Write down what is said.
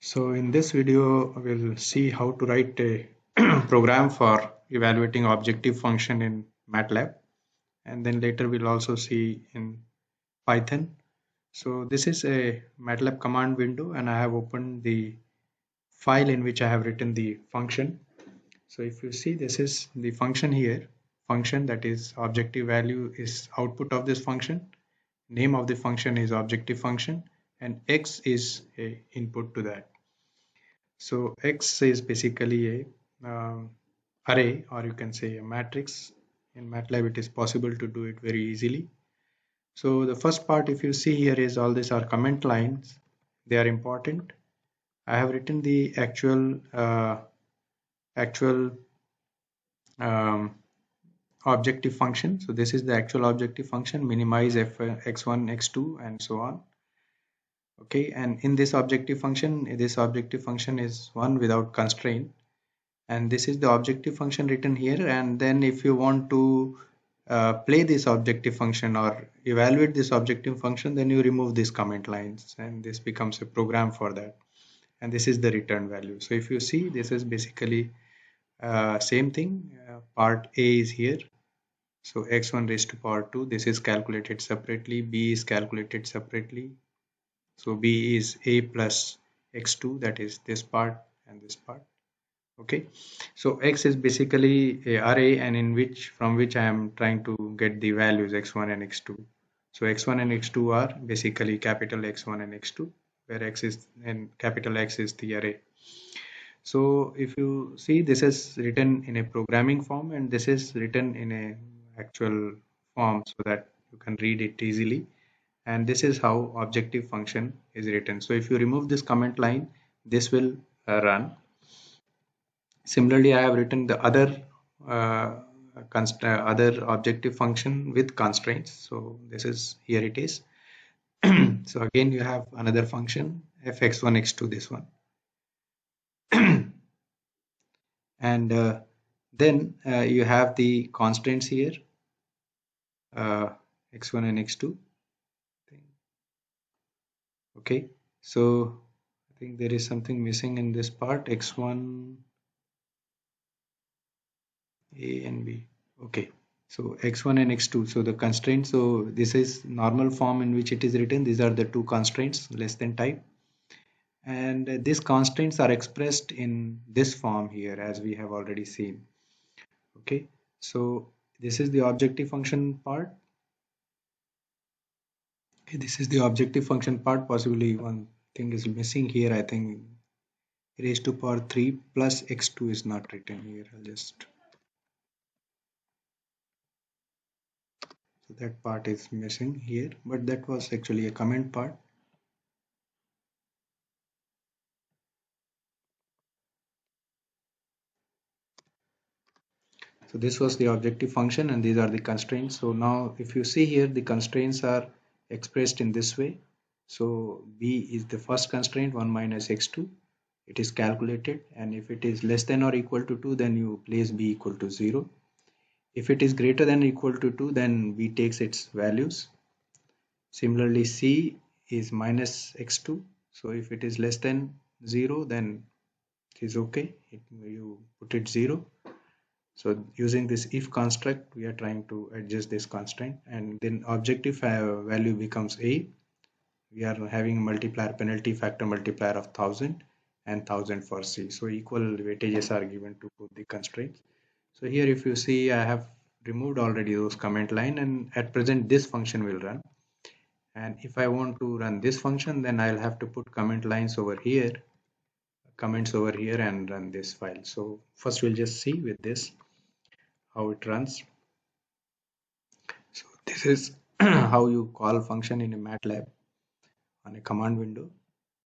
So in this video, we'll see how to write a program for evaluating objective function in MATLAB, and then later we'll also see in Python. So this is a MATLAB command window, and I have opened the file in which I have written the function. So if you see, this is the function here. Function, that is objective value, is output of this function. Name of the function is objective function, and x is a input to that. So X is basically a array, or you can say a matrix. In MATLAB, it is possible to do it very easily. So the first part, if you see here, is all these are comment lines. They are important. I have written the actual um, objective function. So this is the actual objective function. Minimize x1, x2, and so on. Okay, and in this objective function is one without constraint, and this is the objective function written here. And then if you want to play this objective function or evaluate this objective function, then you remove these comment lines and this becomes a program for that, and this is the return value. So if you see, this is basically same thing. Part A is here, so x1 raised to power 2, this is calculated separately. B is calculated separately, so B is a plus x2, that is this part and this part. Okay, so x is basically a array, and in which from which I am trying to get the values x1 and x2. So x1 and x2 are basically capital X1 and x2, where x is and capital X is the array. So if you see, this is written in a programming form and this is written in a actual form so that you can read it easily, and this is how objective function is written. So if you remove this comment line, this will run. Similarly, I have written the other objective function with constraints. So this is, here it is. So again, you have another function fx1 x2, this one. And then you have the constraints here, x1 and x2. Okay, so I think there is something missing in this part, x1, a and b. Okay, so x1 and x2, so the constraints, so this is normal form in which it is written. These are the two constraints, less than type, and these constraints are expressed in this form here, as we have already seen. Okay, so this is the objective function part. Okay, this is the objective function part. Possibly one thing is missing here. I think raised to power 3 plus x2 is not written here. I'll just, so that part is missing here, but that was actually a comment part. So this was the objective function and these are the constraints. So now if you see here, the constraints are expressed in this way. So b is the first constraint, 1 minus x2. It is calculated, and if it is less than or equal to 2, then you place b equal to 0. If it is greater than or equal to 2, then b takes its values. Similarly, c is minus x2. So if it is less than 0, then it is okay. You put it 0. So using this if construct, we are trying to adjust this constraint, and then objective value becomes a. We are having multiplier, penalty factor multiplier of 1000 and 1000 for C. So equal weightages are given to both the constraints. So here if you see, I have removed already those comment line, and at present this function will run. And if I want to run this function, then I'll have to put comment lines over here, comments over here, and run this file. So first we'll just see with this how it runs. So this is how you call function in a MATLAB on a command window.